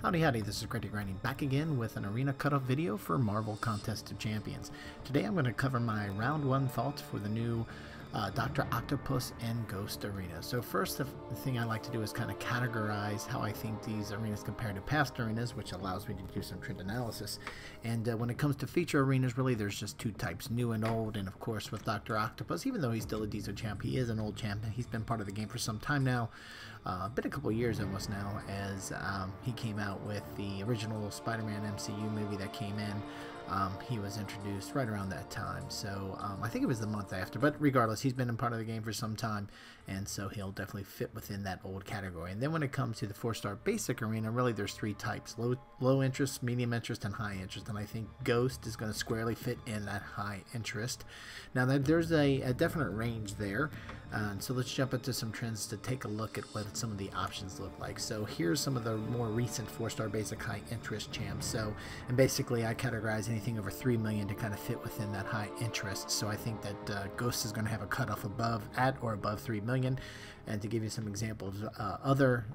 Howdy howdy, this is Crazy Grinding back again with an arena cutoff video for Marvel Contest of Champions. Today I'm going to cover my round 1 thoughts for the new Doctor Octopus and Ghost arena. So first, the thing I like to do is kind of categorize how I think these arenas compare to past arenas, which allows me to do some trend analysis. And when it comes to feature arenas, really there's just two types, new and old. And of course with Doctor Octopus, even though he's still a diesel champ, he is an old champ. He's been part of the game for some time now. Been a couple years almost now, as he came out with the original Spider-Man MCU movie that came in. He was introduced right around that time, so I think it was the month after, but regardless, he's been a part of the game for some time, and so he'll definitely fit within that old category. And then when it comes to the 4-star basic arena, really there's three types: low interest, medium interest, and high interest. And I think Ghost is going to squarely fit in that high interest. Now there's a definite range there, and so let's jump into some trends to take a look at what some of the options look like. So here's some of the more recent 4-star basic high interest champs. So, and basically I categorize anything over 3 million to kind of fit within that high interest. So I think that Ghost is going to have a cutoff at or above 3 million. And to give you some examples, other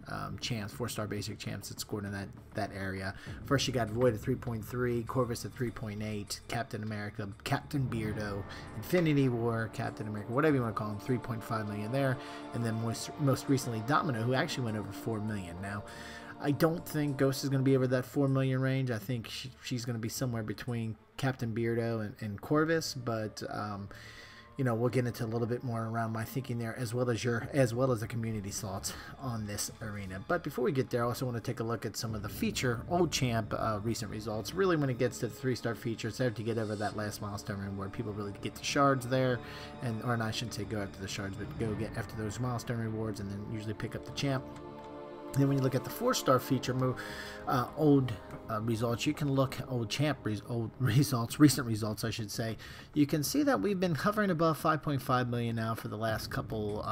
champs, 4-star basic champs that scored in that area. First, you got Void at 3.3, Corvus at 3.8, Captain America, Captain Beardo, Infinity War, Captain America, whatever you want to call him, 3.5 million there. And then most recently, Domino, who actually went over 4 million. Now, I don't think Ghost is going to be over that 4 million range. I think she's going to be somewhere between Captain Beardo and Corvus, but you know, we'll get into a little bit more around my thinking there, as well as the community's thoughts on this arena. But before we get there, I also want to take a look at some of the feature old champ recent results. Really, when it gets to the 3-star feature, it's hard to get over that last milestone where people really get the shards there, or I shouldn't say go after the shards, but go get after those milestone rewards, and then usually pick up the champ. Then when you look at the 4-star feature old results, you can look old results, recent results I should say. You can see that we've been hovering above 5.5 million now for the last couple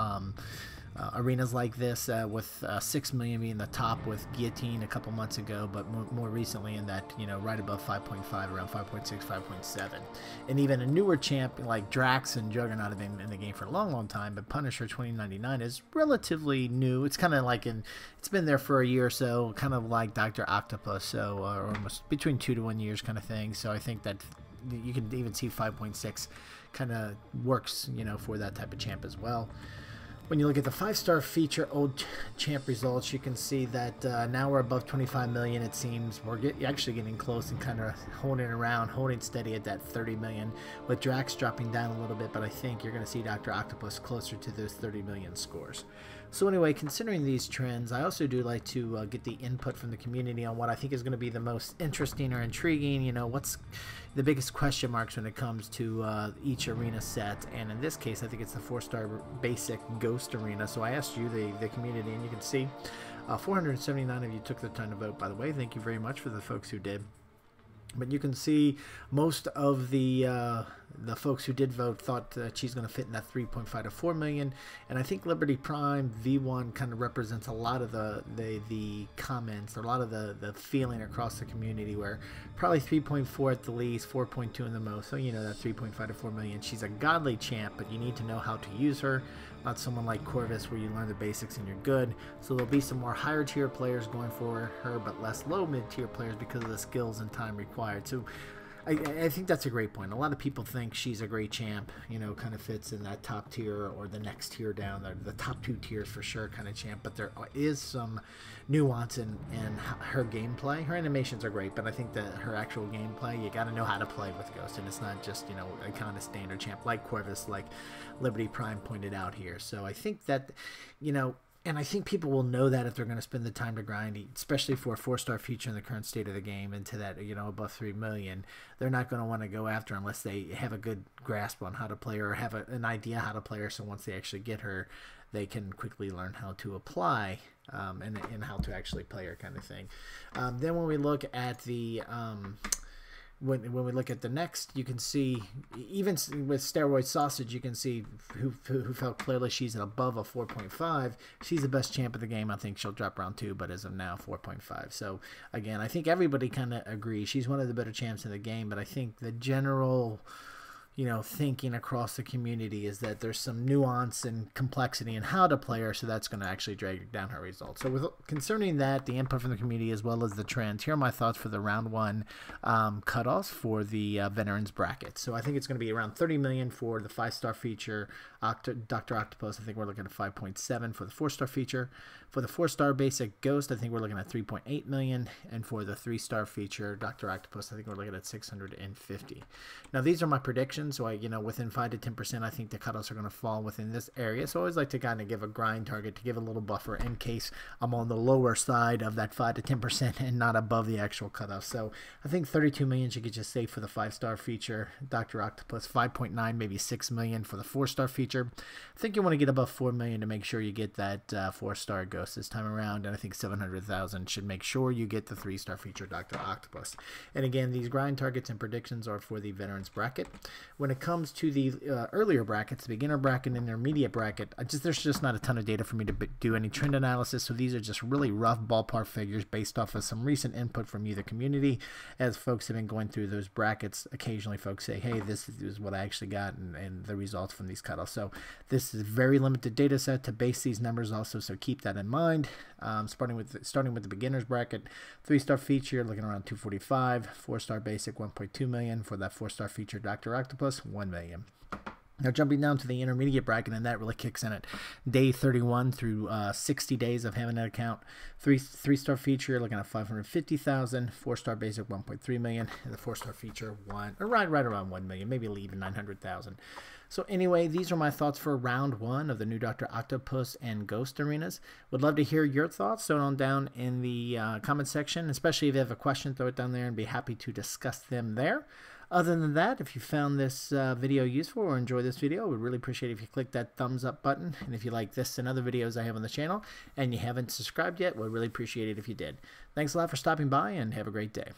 arenas like this, with 6 million being the top with Guillotine a couple months ago, but more recently in that, you know, right above 5.5, around 5.6, 5.7. And even a newer champ like Drax and Juggernaut have been in the game for a long time, but Punisher 2099 is relatively new. It's kind of like it's been there for a year or so, kind of like Doctor Octopus, so or almost between 2 to 1 years kind of thing. So I think that you can even see 5.6 kind of works, you know, for that type of champ as well. When you look at the 5-star feature old champ results, you can see that now we're above 25 million. It seems we're actually getting close and kind of holding steady at that 30 million, with Drax dropping down a little bit, but I think you're going to see Dr. Octopus closer to those 30 million scores. So anyway, considering these trends, I also do like to get the input from the community on what I think is going to be the most interesting or intriguing. You know, what's the biggest question marks when it comes to each arena set, and in this case I think it's the 4-star basic Ghost arena. So I asked you, the community, and you can see 479 of you took the time to vote, by the way. Thank you very much for the folks who did. But you can see most of the folks who did vote thought that she's going to fit in that 3.5 to 4 million, and I think Liberty Prime V1 kind of represents a lot of the comments, a lot of the feeling across the community, where probably 3.4 at the least, 4.2 in the most. So you know, that 3.5 to 4 million. She's a godly champ, but you need to know how to use her. Not someone like Corvus where you learn the basics and you're good. So there'll be some more higher tier players going for her, but less low mid tier players because of the skills and time required. So I think that's a great point. A lot of people think she's a great champ, you know, kind of fits in that top tier or the next tier down, the top 2 tiers for sure kind of champ, but there is some nuance in her gameplay. Her animations are great, but I think that her actual gameplay, you got to know how to play with Ghost, and it's not just, you know, a kind of standard champ like Corvus, like Liberty Prime pointed out here. So I think that, you know, and I think people will know that if they're going to spend the time to grind, especially for a 4-star feature in the current state of the game, into that, you know, above 3 million, they're not going to want to go after unless they have a good grasp on how to play her, or have an idea how to play her. So once they actually get her, they can quickly learn how to apply and how to actually play her, kind of thing. Then when we look at the when we look at the next, you can see, even with Steroid Sausage, you can see who felt clearly she's above a 4.5. She's the best champ of the game. I think she'll drop round 2, but as of now, 4.5. So again, I think everybody kind of agrees she's one of the better champs in the game, but I think the general thinking across the community is that there's some nuance and complexity in how to play her, so that's going to actually drag down her results. So concerning that, the input from the community as well as the trends, here are my thoughts for the round 1 cutoffs for the veterans bracket. So I think it's going to be around 30 million for the 5-star feature. Doctor Octopus, I think we're looking at 5.7 for the 4-star feature. For the 4-star basic Ghost, I think we're looking at 3.8 million, and for the 3-star feature Doctor Octopus, I think we're looking at 650. Now these are my predictions. So within 5 to 10%, I think the cutoffs are going to fall within this area. So I always like to kind of give a grind target to give a little buffer in case I'm on the lower side of that 5 to 10% and not above the actual cutoff. So I think 32 million should get you safe for the 5-star feature Doctor Octopus, 5.9 maybe 6 million for the 4-star feature. I think you want to get above 4 million to make sure you get that 4-star Ghost this time around, and I think 700,000 should make sure you get the 3-star feature Doctor Octopus. And again, these grind targets and predictions are for the veterans bracket. When it comes to the earlier brackets, the beginner bracket and intermediate bracket, there's just not a ton of data for me to do any trend analysis, so these are just really rough ballpark figures based off of some recent input from you, the community. As folks have been going through those brackets, occasionally folks say, hey, this is what I actually got, and the results from these cutoffs. So this is a very limited data set to base these numbers also, so keep that in mind. Starting with the beginners bracket, 3-star feature looking around 245, 4-star basic 1.2 million for that 4-star feature Doctor Octopus, 1 million. Now jumping down to the intermediate bracket, and that really kicks in at day 31 through 60 days of having an account. 3-star feature looking at 550,000, 4-star basic 1.3 million, and the 4-star feature right around 1 million, maybe even 900,000. So anyway, these are my thoughts for round 1 of the new Doctor Octopus and Ghost arenas. Would love to hear your thoughts. Throw them down in the comment section, especially if you have a question, throw it down there and be happy to discuss them there. Other than that, if you found this video useful or enjoy this video, I would really appreciate it if you click that thumbs up button. And if you like this and other videos I have on the channel and you haven't subscribed yet, we'd really appreciate it if you did. Thanks a lot for stopping by and have a great day.